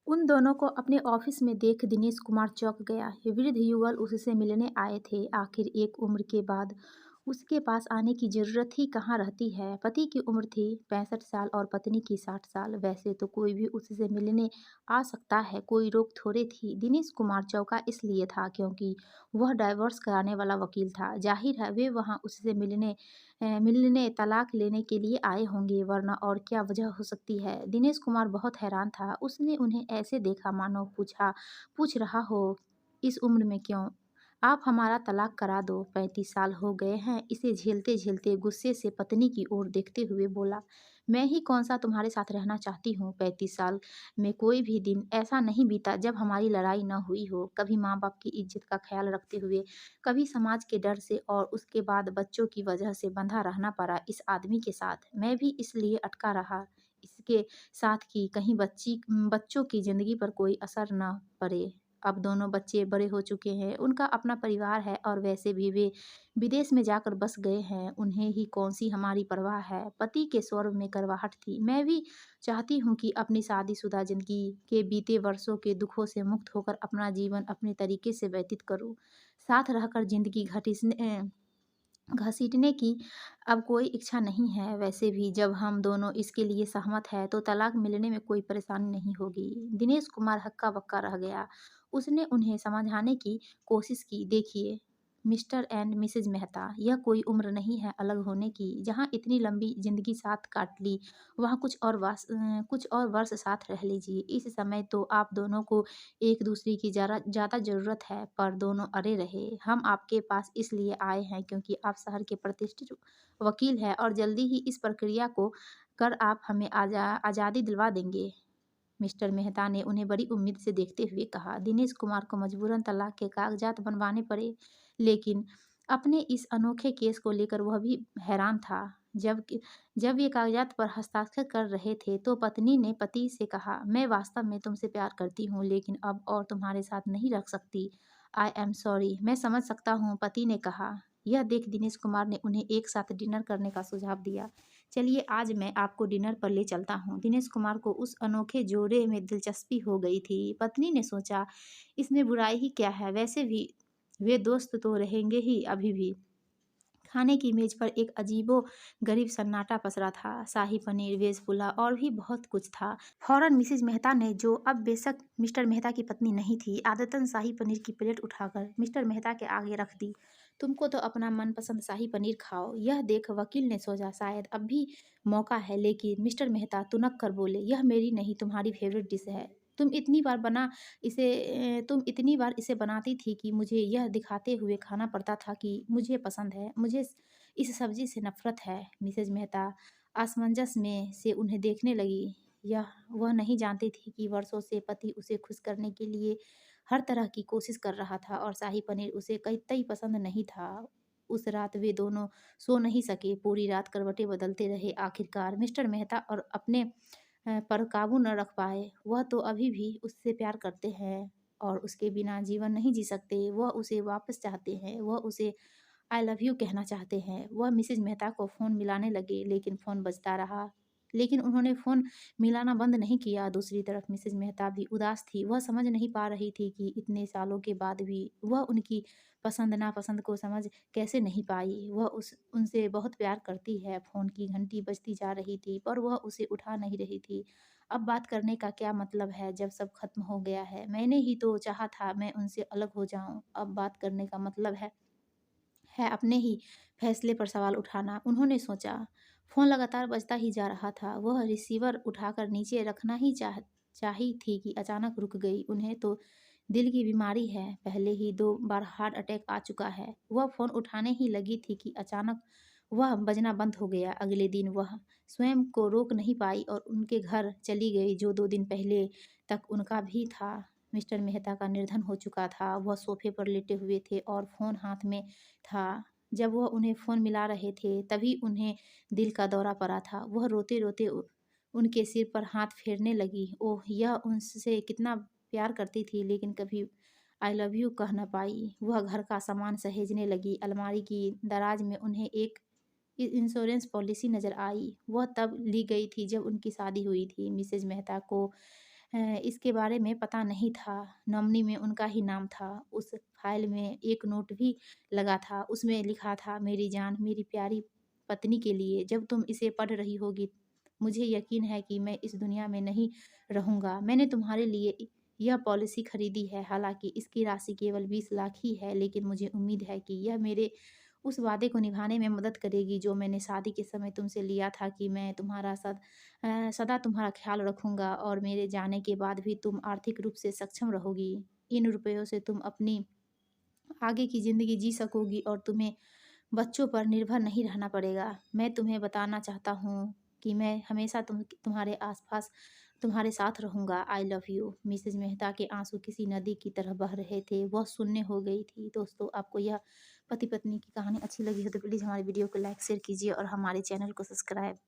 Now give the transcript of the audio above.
उन दोनों को अपने ऑफिस में देख दिनेश कुमार चौंक गया। वृद्ध युगल उससे मिलने आए थे। आखिर एक उम्र के बाद उसके पास आने की जरूरत ही कहाँ रहती है। पति की उम्र थी 65 साल और पत्नी की 60 साल। वैसे तो कोई भी उससे मिलने आ सकता है, कोई रोक थोड़े थी। दिनेश कुमार चौंका इसलिए था क्योंकि वह डाइवोर्स कराने वाला वकील था। जाहिर है वे वहाँ उससे मिलने तलाक लेने के लिए आए होंगे, वरना और क्या वजह हो सकती है। दिनेश कुमार बहुत हैरान था। उसने उन्हें ऐसे देखा मानो पूछ रहा हो, इस उम्र में क्यों? आप हमारा तलाक करा दो। 35 साल हो गए हैं। इसे झेलते झेलते गुस्से से पत्नी की ओर देखते हुए बोला, मैं ही कौन सा तुम्हारे साथ रहना चाहती हूँ। 35 साल में कोई भी दिन ऐसा नहीं बीता जब हमारी लड़ाई न हुई हो। कभी माँ बाप की इज्जत का ख्याल रखते हुए, कभी समाज के डर से, और उसके बाद बच्चों की वजह से बंधा रहना पड़ा इस आदमी के साथ। मैं भी इसलिए अटका रहा इसके साथ कि कहीं बच्चों की ज़िंदगी पर कोई असर ना पड़े। अब दोनों बच्चे बड़े हो चुके हैं, उनका अपना परिवार है, और वैसे भी वे विदेश में जाकर बस गए हैं। उन्हें ही कौन सी हमारी परवाह है। पति के स्वर में करवाहट थी। मैं भी चाहती हूँ कि अपनी शादीशुदा जिंदगी के बीते वर्षों के दुखों से मुक्त होकर अपना जीवन अपने तरीके से व्यतीत करूँ। साथ रहकर जिंदगी घसीटने की अब कोई इच्छा नहीं है। वैसे भी जब हम दोनों इसके लिए सहमत हैं तो तलाक मिलने में कोई परेशानी नहीं होगी। दिनेश कुमार हक्का बक्का रह गया। उसने उन्हें समझाने की कोशिश की, देखिए मिस्टर एंड मिसेज मेहता, यह कोई उम्र नहीं है अलग होने की। जहाँ इतनी लंबी जिंदगी साथ काट ली, वहाँ कुछ और वर्ष साथ रह लीजिए। इस समय तो आप दोनों को एक दूसरे की ज़्यादा ज़रूरत है, पर दोनों अड़े रहे। हम आपके पास इसलिए आए हैं क्योंकि आप शहर के प्रतिष्ठित वकील हैं और जल्दी ही इस प्रक्रिया को कर आप हमें आज़ादी दिलवा देंगे। मिस्टर मेहता ने उन्हें बड़ी उम्मीद से देखते हुए कहा। दिनेश कुमार को मजबूरन तलाक के कागजात बनवाने पड़े, लेकिन अपने इस अनोखे केस को लेकर वह भी हैरान था। जब जब ये कागजात पर हस्ताक्षर कर रहे थे तो पत्नी ने पति से कहा, मैं वास्तव में तुमसे प्यार करती हूँ, लेकिन अब और तुम्हारे साथ नहीं रख सकती। I am sorry. मैं समझ सकता हूँ, पति ने कहा। यह देख दिनेश कुमार ने उन्हें एक साथ डिनर करने का सुझाव दिया। चलिए आज मैं आपको डिनर पर ले चलता हूँ। दिनेश कुमार को उस अनोखे जोड़े में दिलचस्पी हो गई थी। पत्नी ने सोचा, इसमें बुराई ही क्या है, वैसे भी वे दोस्त तो रहेंगे ही अभी भी। खाने की मेज पर एक अजीबो गरीब सन्नाटा पसरा था। शाही पनीर, वेज पुलाव और भी बहुत कुछ था। फौरन मिसेज मेहता ने, जो अब बेशक मिस्टर मेहता की पत्नी नहीं थी, आदतन शाही पनीर की प्लेट उठाकर मिस्टर मेहता के आगे रख दी। तुमको तो अपना मनपसंद शाही पनीर खाओ। यह देख वकील ने सोचा शायद अब भी मौका है, लेकिन मिस्टर मेहता तुनक कर बोले, यह मेरी नहीं तुम्हारी फेवरेट डिश है। तुम इतनी बार इसे बनाती थी कि मुझे यह दिखाते हुए खाना पड़ता था कि मुझे पसंद है। मुझे इस सब्जी से नफरत है। मिसेज मेहता असमंजस में से उन्हें देखने लगी। वह नहीं जानती थी कि वर्षों से पति उसे खुश करने के लिए हर तरह की कोशिश कर रहा था, और शाही पनीर उसे कतई पसंद नहीं था। उस रात वे दोनों सो नहीं सके। पूरी रात करवटें बदलते रहे। आखिरकार मिस्टर मेहता और अपने पर काबू न रख पाए। वह तो अभी भी उससे प्यार करते हैं और उसके बिना जीवन नहीं जी सकते। वह उसे वापस चाहते हैं। वह उसे आई लव यू कहना चाहते हैं। वह मिसेज मेहता को फ़ोन मिलाने लगे, लेकिन फ़ोन बजता रहा। लेकिन उन्होंने फ़ोन मिलाना बंद नहीं किया। दूसरी तरफ मिसेज मेहता भी उदास थी। वह समझ नहीं पा रही थी कि इतने सालों के बाद भी वह उनकी पसंद नापसंद को समझ कैसे नहीं पाई। वह उनसे बहुत प्यार करती है। फ़ोन की घंटी बजती जा रही थी, पर वह उसे उठा नहीं रही थी। अब बात करने का क्या मतलब है जब सब खत्म हो गया है। मैंने ही तो चाहा था मैं उनसे अलग हो जाऊं। अब बात करने का मतलब है अपने ही फैसले पर सवाल उठाना, उन्होंने सोचा। फ़ोन लगातार बजता ही जा रहा था। वह रिसीवर उठाकर नीचे रखना ही चाही थी कि अचानक रुक गई। उन्हें तो दिल की बीमारी है, पहले ही 2 बार हार्ट अटैक आ चुका है। वह फ़ोन उठाने ही लगी थी कि अचानक वह बजना बंद हो गया। अगले दिन वह स्वयं को रोक नहीं पाई और उनके घर चली गई, जो 2 दिन पहले तक उनका भी था। मिस्टर मेहता का निर्धन हो चुका था। वह सोफे पर लेटे हुए थे और फ़ोन हाथ में था। जब वह उन्हें फ़ोन मिला रहे थे, तभी उन्हें दिल का दौरा पड़ा था। वह रोते-रोते उनके सिर पर हाथ फेरने लगी। ओह! यह उनसे कितना प्यार करती थी, लेकिन कभी आई लव यू कह न पाई। वह घर का सामान सहेजने लगी। अलमारी की दराज में उन्हें एक इंश्योरेंस पॉलिसी नज़र आई। वह तब ली गई थी जब उनकी शादी हुई थी। मिसेज मेहता को इसके बारे में पता नहीं था। नॉमिनी में उनका ही नाम था। उस फ़ाइल में एक नोट भी लगा था। उसमें लिखा था, मेरी जान, मेरी प्यारी पत्नी के लिए। जब तुम इसे पढ़ रही होगी, मुझे यकीन है कि मैं इस दुनिया में नहीं रहूँगा। मैंने तुम्हारे लिए यह पॉलिसी खरीदी है। हालाँकि इसकी राशि केवल 20 लाख ही है, लेकिन मुझे उम्मीद है कि यह मेरे उस वादे को निभाने में मदद करेगी जो मैंने शादी के समय तुमसे लिया था कि मैं सदा तुम्हारा ख़्याल रखूँगा और मेरे जाने के बाद भी तुम आर्थिक रूप से सक्षम रहोगी। इन रुपयों से तुम अपनी आगे की ज़िंदगी जी सकोगी और तुम्हें बच्चों पर निर्भर नहीं रहना पड़ेगा। मैं तुम्हें बताना चाहता हूँ कि मैं हमेशा तुम्हारे आस-पास तुम्हारे साथ रहूँगा। I love you. Mrs Mehta के आँसू किसी नदी की तरह बह रहे थे। वह शून्य हो गई थी। दोस्तों, आपको यह पति-पत्नी की कहानी अच्छी लगी हो तो प्लीज़ हमारे वीडियो को लाइक, शेयर कीजिए और हमारे चैनल को सब्सक्राइब